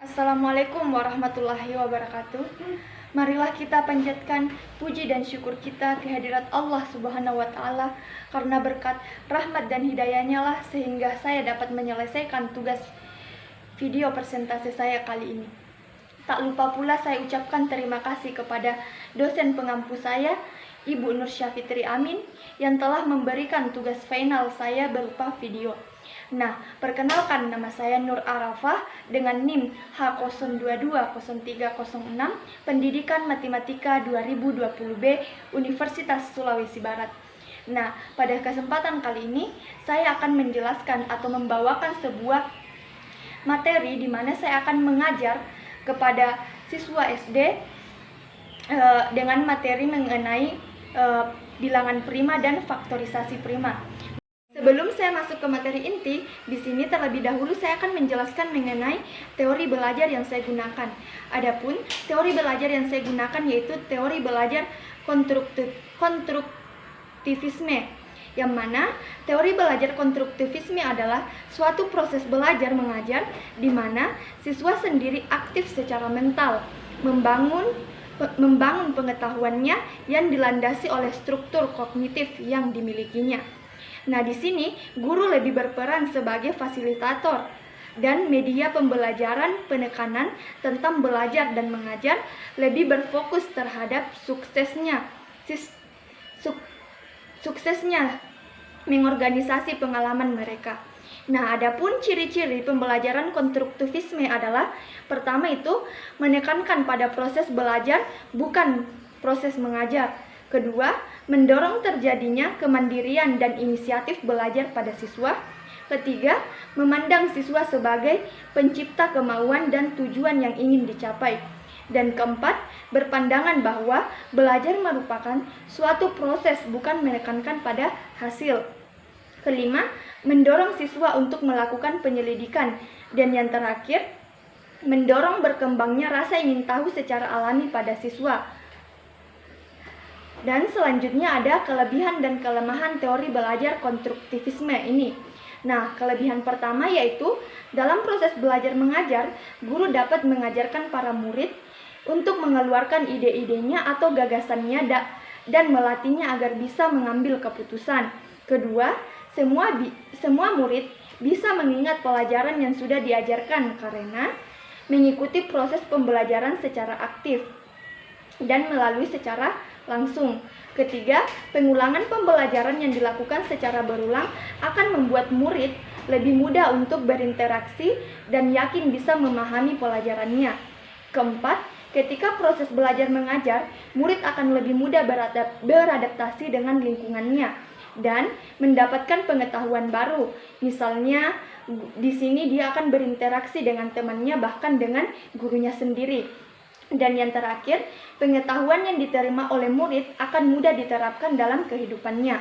Assalamualaikum warahmatullahi wabarakatuh. Marilah kita panjatkan puji dan syukur kita kehadirat Allah Subhanahu wa Ta'ala, karena berkat rahmat dan hidayahnya lah sehingga saya dapat menyelesaikan tugas video presentasi saya kali ini. Tak lupa pula saya ucapkan terima kasih kepada dosen pengampu saya, Ibu Nur Syafitri Amin, yang telah memberikan tugas final saya berupa video. Nah, perkenalkan, nama saya Nur Arafah dengan NIM H0220306, Pendidikan Matematika 2020B, Universitas Sulawesi Barat. Nah, pada kesempatan kali ini saya akan menjelaskan atau membawakan sebuah materi di mana saya akan mengajar kepada siswa SD dengan materi mengenai bilangan prima dan faktorisasi prima. Sebelum saya masuk ke materi inti, di sini terlebih dahulu saya akan menjelaskan mengenai teori belajar yang saya gunakan. Adapun teori belajar yang saya gunakan yaitu teori belajar konstruktivisme, yang mana teori belajar konstruktivisme adalah suatu proses belajar mengajar di mana siswa sendiri aktif secara mental, membangun pengetahuannya yang dilandasi oleh struktur kognitif yang dimilikinya. Nah, di sini guru lebih berperan sebagai fasilitator dan media pembelajaran. Penekanan tentang belajar dan mengajar lebih berfokus terhadap suksesnya mengorganisasi pengalaman mereka. Nah, adapun ciri-ciri pembelajaran konstruktivisme adalah pertama itu menekankan pada proses belajar bukan proses mengajar. Kedua, mendorong terjadinya kemandirian dan inisiatif belajar pada siswa. Ketiga, memandang siswa sebagai pencipta kemauan dan tujuan yang ingin dicapai. Dan keempat, berpandangan bahwa belajar merupakan suatu proses bukan menekankan pada hasil. Kelima, mendorong siswa untuk melakukan penyelidikan. Dan yang terakhir, mendorong berkembangnya rasa ingin tahu secara alami pada siswa. Dan selanjutnya ada kelebihan dan kelemahan teori belajar konstruktivisme ini. Nah, kelebihan pertama yaitu dalam proses belajar mengajar, guru dapat mengajarkan para murid untuk mengeluarkan ide-idenya atau gagasannya dan melatihnya agar bisa mengambil keputusan. Kedua, semua murid bisa mengingat pelajaran yang sudah diajarkan karena mengikuti proses pembelajaran secara aktif dan melalui secara langsung. Ketiga, pengulangan pembelajaran yang dilakukan secara berulang akan membuat murid lebih mudah untuk berinteraksi dan yakin bisa memahami pelajarannya. Keempat, ketika proses belajar mengajar, murid akan lebih mudah beradaptasi dengan lingkungannya dan mendapatkan pengetahuan baru. Misalnya, di sini dia akan berinteraksi dengan temannya bahkan dengan gurunya sendiri. Dan yang terakhir, pengetahuan yang diterima oleh murid akan mudah diterapkan dalam kehidupannya.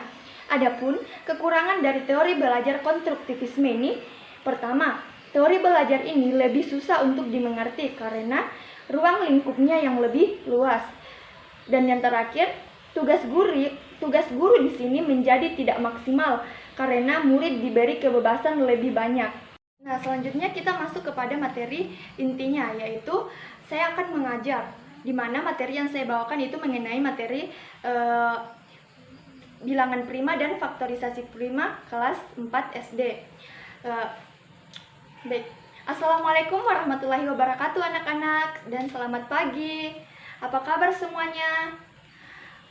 Adapun kekurangan dari teori belajar konstruktivisme ini, pertama, teori belajar ini lebih susah untuk dimengerti karena ruang lingkupnya yang lebih luas. Dan yang terakhir, tugas guru di sini menjadi tidak maksimal karena murid diberi kebebasan lebih banyak. Nah, selanjutnya kita masuk kepada materi intinya, yaitu saya akan mengajar, di mana materi yang saya bawakan itu mengenai materi bilangan prima dan faktorisasi prima kelas 4 SD. Baik, Assalamualaikum warahmatullahi wabarakatuh anak-anak, dan selamat pagi. Apa kabar semuanya?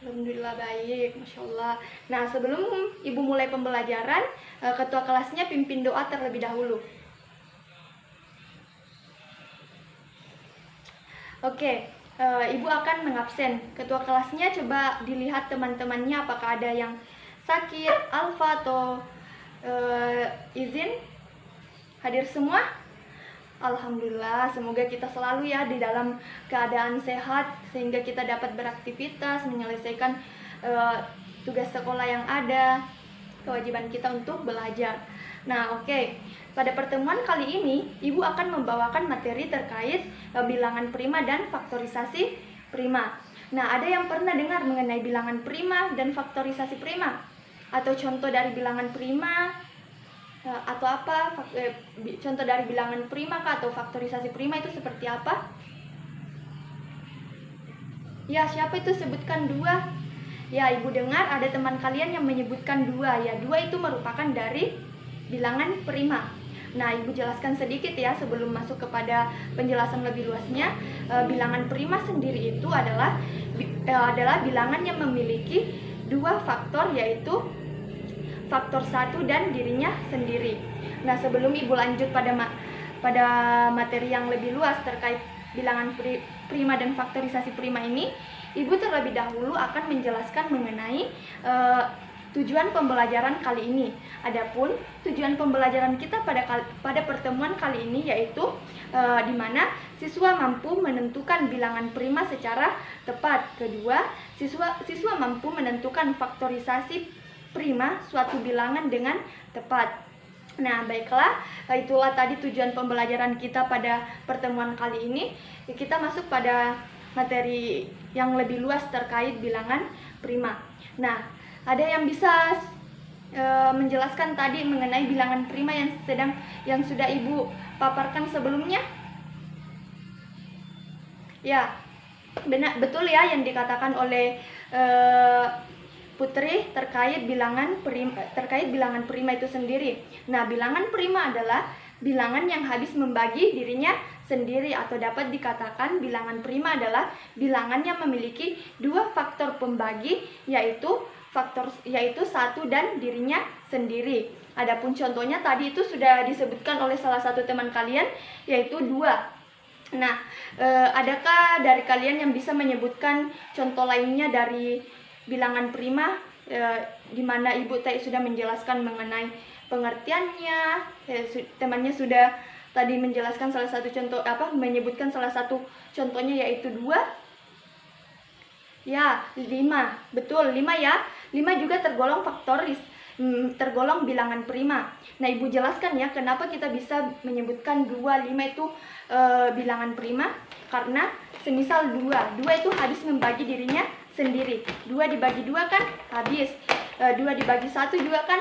Alhamdulillah baik, Masya Allah. Nah, sebelum Ibu mulai pembelajaran, ketua kelasnya pimpin doa terlebih dahulu. Oke, Ibu akan mengabsen. Ketua kelasnya coba dilihat teman-temannya apakah ada yang sakit, alfa atau izin hadir semua. Alhamdulillah, semoga kita selalu ya di dalam keadaan sehat sehingga kita dapat beraktivitas, menyelesaikan tugas sekolah yang ada, kewajiban kita untuk belajar. Nah, oke. Pada pertemuan kali ini, Ibu akan membawakan materi terkait bilangan prima dan faktorisasi prima. Nah, ada yang pernah dengar mengenai bilangan prima dan faktorisasi prima? Atau contoh dari bilangan prima? atau apa? Contoh dari bilangan prima kah atau faktorisasi prima itu seperti apa? Ya, siapa itu sebutkan 2? Ya, Ibu dengar ada teman kalian yang menyebutkan 2 ya. 2 itu merupakan dari bilangan prima. Nah, Ibu jelaskan sedikit ya sebelum masuk kepada penjelasan lebih luasnya. Bilangan prima sendiri itu adalah bilangan yang memiliki 2 faktor, yaitu faktor 1 dan dirinya sendiri. Nah, sebelum Ibu lanjut pada materi yang lebih luas terkait bilangan prima dan faktorisasi prima ini, Ibu terlebih dahulu akan menjelaskan mengenai tujuan pembelajaran kali ini. Adapun tujuan pembelajaran kita pada pertemuan kali ini yaitu di mana siswa mampu menentukan bilangan prima secara tepat. Kedua, siswa mampu menentukan faktorisasi prima suatu bilangan dengan tepat. Nah, baiklah, itulah tadi tujuan pembelajaran kita pada pertemuan kali ini. Kita masuk pada materi yang lebih luas terkait bilangan prima. Nah, ada yang bisa menjelaskan tadi mengenai bilangan prima yang sudah Ibu paparkan sebelumnya? Ya, betul ya yang dikatakan oleh Putri terkait bilangan prima itu sendiri. Nah, bilangan prima adalah bilangan yang habis membagi dirinya sendiri, atau dapat dikatakan bilangan prima adalah bilangan yang memiliki 2 faktor pembagi, yaitu 1 dan dirinya sendiri. Adapun contohnya tadi itu sudah disebutkan oleh salah satu teman kalian, yaitu 2. Nah, adakah dari kalian yang bisa menyebutkan contoh lainnya dari bilangan prima, di mana Ibu tadi sudah menjelaskan mengenai pengertiannya, temannya sudah tadi menjelaskan salah satu contoh, menyebutkan salah satu contohnya yaitu 2. Ya, 5. Betul, 5 ya. 5 juga tergolong bilangan prima. Nah, Ibu jelaskan ya kenapa kita bisa menyebutkan 2, 5 itu bilangan prima. Karena semisal 2 itu habis membagi dirinya sendiri. 2 dibagi 2 kan habis. 2 dibagi 1 juga kan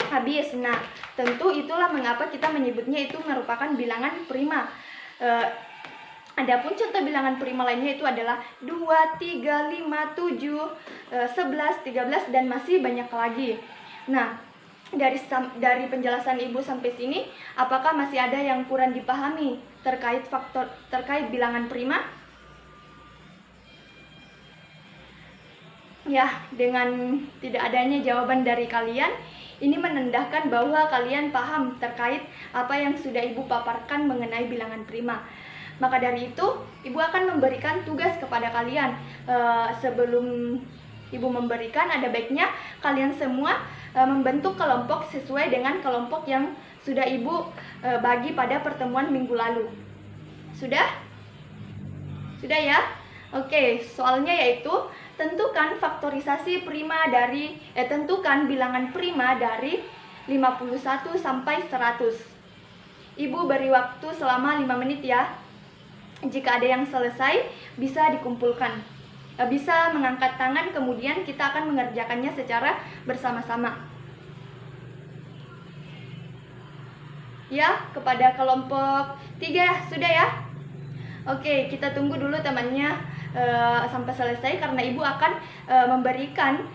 habis. Nah, tentu itulah mengapa kita menyebutnya itu merupakan bilangan prima. Adapun contoh bilangan prima lainnya itu adalah 2, 3, 5, 7, 11, 13 dan masih banyak lagi. Nah, dari penjelasan Ibu sampai sini, apakah masih ada yang kurang dipahami terkait bilangan prima? Ya, dengan tidak adanya jawaban dari kalian, ini menandakan bahwa kalian paham terkait apa yang sudah Ibu paparkan mengenai bilangan prima. Maka dari itu, Ibu akan memberikan tugas kepada kalian. Sebelum Ibu memberikan, ada baiknya kalian semua membentuk kelompok sesuai dengan kelompok yang sudah Ibu bagi pada pertemuan minggu lalu. Sudah? Sudah ya? Oke, soalnya yaitu tentukan faktorisasi prima tentukan bilangan prima dari 51 sampai 100. Ibu beri waktu selama 5 menit ya. Jika ada yang selesai, bisa dikumpulkan. Bisa mengangkat tangan, kemudian kita akan mengerjakannya secara bersama-sama. Ya, kepada kelompok 3 sudah ya? Oke, kita tunggu dulu temannya sampai selesai, karena Ibu akan memberikan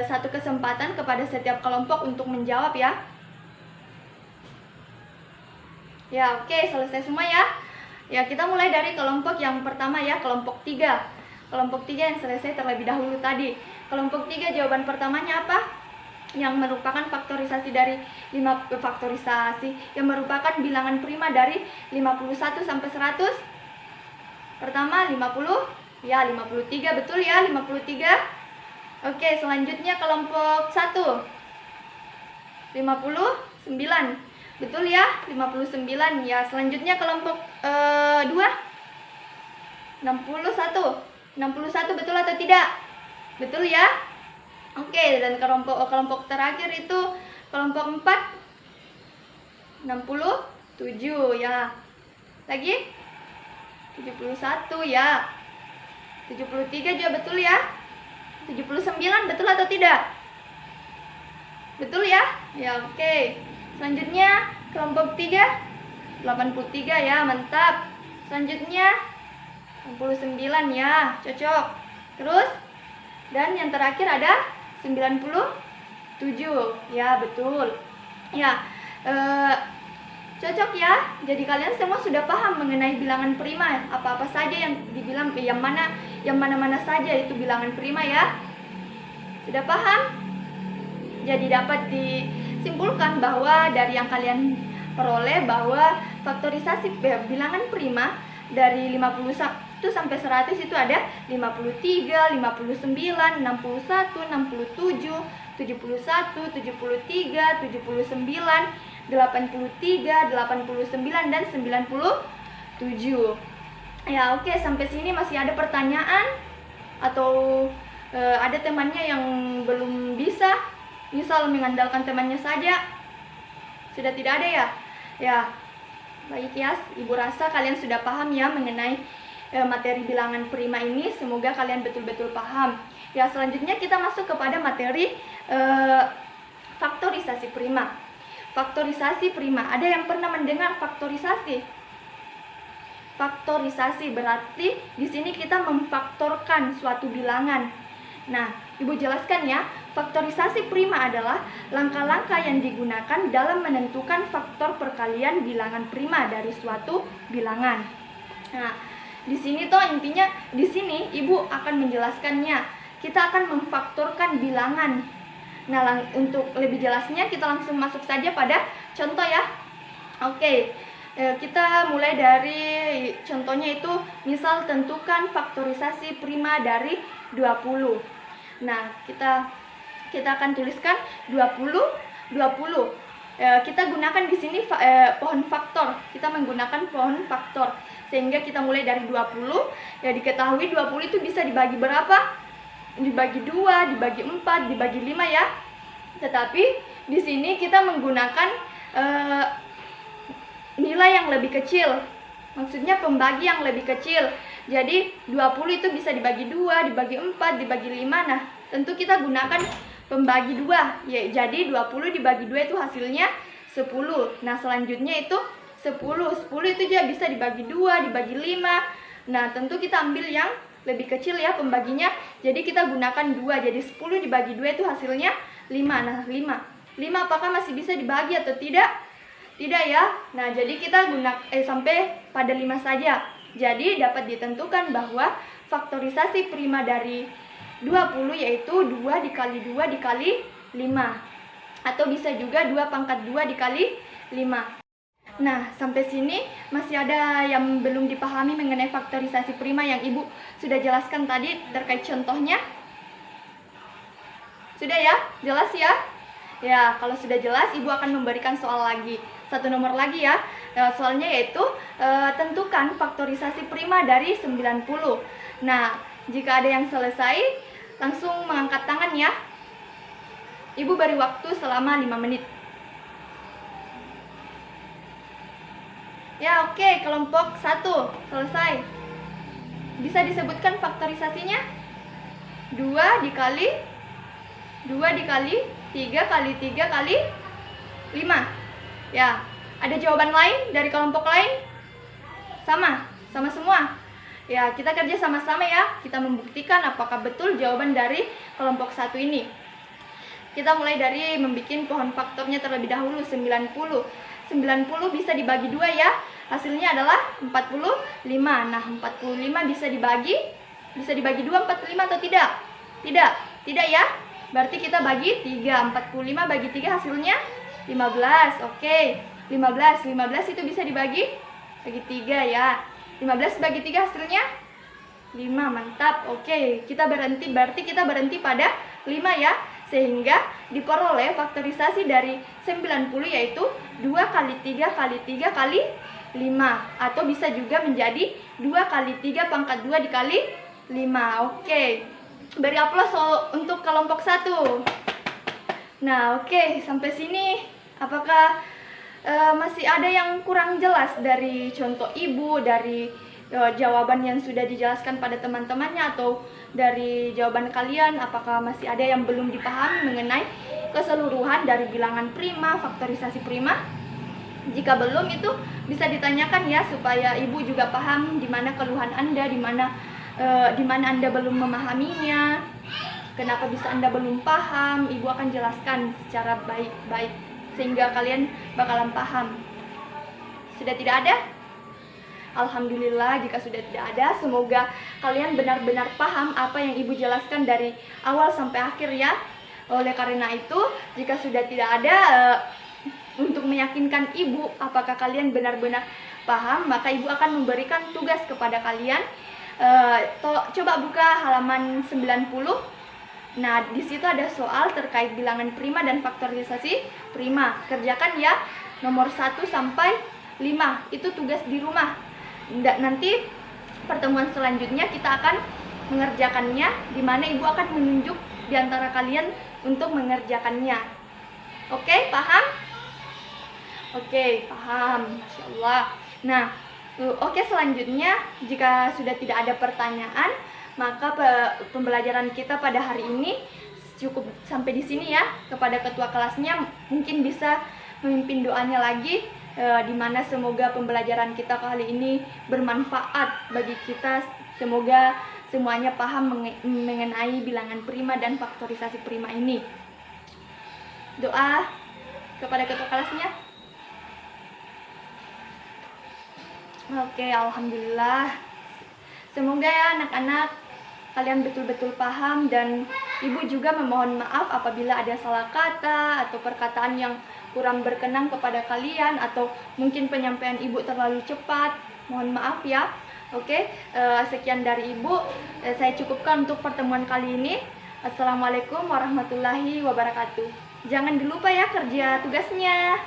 satu kesempatan kepada setiap kelompok untuk menjawab ya. Ya, oke, selesai semua ya. Ya, kita mulai dari kelompok yang pertama ya, kelompok 3. Kelompok 3 yang selesai terlebih dahulu tadi. Kelompok 3 jawaban pertamanya apa? Yang merupakan faktorisasi yang merupakan bilangan prima dari 51 sampai 100. Pertama 50. Ya, 53, betul ya, 53. Oke, selanjutnya kelompok 1. 59. Betul ya, 59. Ya, selanjutnya kelompok 2. 61. 61 betul atau tidak? Betul ya? Oke, dan kelompok terakhir itu kelompok 4. 67 ya. Lagi? 71 ya. 73 juga betul ya. 79 betul atau tidak? Betul ya? Ya, oke. Selanjutnya kelompok 3 83 ya, mantap. Selanjutnya 69 ya, cocok. Terus dan yang terakhir ada 97 ya, betul. Ya, cocok ya. Jadi kalian semua sudah paham mengenai bilangan prima, apa-apa saja yang dibilang, yang mana saja itu bilangan prima ya. Sudah paham? Jadi dapat disimpulkan bahwa dari yang kalian peroleh bahwa faktorisasi bilangan prima dari 51 sampai 100 itu ada 53, 59, 61, 67, 71, 73, 79, 83, 89 dan 97. Ya, oke, sampai sini masih ada pertanyaan atau ada temannya yang belum bisa, misal mengandalkan temannya saja? Sudah tidak ada ya? Ya, baik ya, Ibu rasa kalian sudah paham ya mengenai materi bilangan prima ini. Semoga kalian betul-betul paham. Ya, selanjutnya kita masuk kepada materi faktorisasi prima. Faktorisasi prima, ada yang pernah mendengar faktorisasi? Faktorisasi berarti di sini kita memfaktorkan suatu bilangan. Nah, Ibu jelaskan ya, faktorisasi prima adalah langkah-langkah yang digunakan dalam menentukan faktor perkalian bilangan prima dari suatu bilangan. Nah, di sini toh intinya di sini Ibu akan menjelaskannya. Kita akan memfaktorkan bilangan. Nah, untuk lebih jelasnya kita langsung masuk saja pada contoh ya. Oke. Kita mulai dari contohnya itu, misal tentukan faktorisasi prima dari 20. Nah, kita akan tuliskan 20. Kita gunakan di sini pohon faktor. Kita menggunakan pohon faktor. Sehingga kita mulai dari 20. Ya, diketahui 20 itu bisa dibagi berapa? Dibagi 2, dibagi 4, dibagi 5 ya. Tetapi di sini kita menggunakan nilai yang lebih kecil, maksudnya pembagi yang lebih kecil. Jadi 20 itu bisa dibagi 2, dibagi 4, dibagi 5. Nah, tentu kita gunakan pembagi 2 ya. Jadi 20 dibagi 2 itu hasilnya 10. Nah, selanjutnya itu 10 itu juga bisa dibagi 2, dibagi 5. Nah, tentu kita ambil yang lebih kecil ya pembaginya. Jadi kita gunakan 2. Jadi 10 dibagi 2 itu hasilnya 5. Nah, 5 apakah masih bisa dibagi atau tidak? Tidak ya. Nah, jadi kita sampai pada 5 saja. Jadi dapat ditentukan bahwa faktorisasi prima dari 20 yaitu 2 dikali 2 dikali 5. Atau bisa juga 2 pangkat 2 dikali 5. Nah, sampai sini masih ada yang belum dipahami mengenai faktorisasi prima yang Ibu sudah jelaskan tadi terkait contohnya? Sudah ya? Jelas ya? Ya, kalau sudah jelas, Ibu akan memberikan soal lagi. Satu nomor lagi ya. Soalnya yaitu tentukan faktorisasi prima dari 90. Nah, jika ada yang selesai, langsung mengangkat tangan ya. Ibu beri waktu selama 5 menit. Ya, oke, kelompok 1 selesai. Bisa disebutkan faktorisasinya? 2 dikali 3 kali 3 kali 5. Ya, ada jawaban lain dari kelompok lain? Sama semua. Ya, kita kerja sama-sama ya. Kita membuktikan apakah betul jawaban dari kelompok 1 ini. Kita mulai dari membuat pohon faktornya terlebih dahulu. 90 bisa dibagi 2 ya. Hasilnya adalah 45. Nah, 45 bisa dibagi 2 45 atau tidak? Tidak ya. Berarti kita bagi 3. 45 bagi 3 hasilnya 15. Oke. 15 itu bisa dibagi 3 ya. 15 bagi 3 hasilnya 5. Mantap. Oke, berarti kita berhenti pada 5 ya. Sehingga diperoleh faktorisasi dari 90 yaitu 2 kali 3 kali 3 kali 5. Atau bisa juga menjadi 2 kali 3 pangkat 2 dikali 5. Oke. Beri aplaus untuk kelompok 1. Nah, oke, sampai sini apakah masih ada yang kurang jelas dari contoh Ibu, dari jawaban yang sudah dijelaskan pada teman-temannya, atau dari jawaban kalian apakah masih ada yang belum dipahami mengenai keseluruhan dari bilangan prima, faktorisasi prima? Jika belum, itu bisa ditanyakan ya, supaya ibu juga paham di mana keluhan Anda, di mana Anda belum memahaminya, kenapa bisa Anda belum paham. Ibu akan jelaskan secara baik-baik sehingga kalian bakalan paham. Sudah tidak ada? Alhamdulillah, jika sudah tidak ada, semoga kalian benar-benar paham apa yang ibu jelaskan dari awal sampai akhir ya. Oleh karena itu, jika sudah tidak ada, untuk meyakinkan ibu apakah kalian benar-benar paham, maka ibu akan memberikan tugas kepada kalian. Coba buka halaman 90. Nah, di situ ada soal terkait bilangan prima dan faktorisasi prima. Kerjakan ya, nomor 1 sampai 5. Itu tugas di rumah. Nanti pertemuan selanjutnya kita akan mengerjakannya, di mana ibu akan menunjuk di antara kalian untuk mengerjakannya. Oke, paham? Oke, paham. Masya Allah. Nah, oke, selanjutnya jika sudah tidak ada pertanyaan, maka pembelajaran kita pada hari ini cukup sampai di sini ya. Kepada ketua kelasnya mungkin bisa memimpin doanya lagi, di mana semoga pembelajaran kita kali ini bermanfaat bagi kita. Semoga semuanya paham mengenai bilangan prima dan faktorisasi prima ini. Doa kepada ketua kelasnya. Oke, alhamdulillah. Semoga ya anak-anak kalian betul-betul paham, dan ibu juga memohon maaf apabila ada salah kata atau perkataan yang kurang berkenan kepada kalian, atau mungkin penyampaian ibu terlalu cepat. Mohon maaf ya. Oke, sekian dari ibu. Saya cukupkan untuk pertemuan kali ini. Assalamualaikum warahmatullahi wabarakatuh. Jangan dilupa ya kerja tugasnya.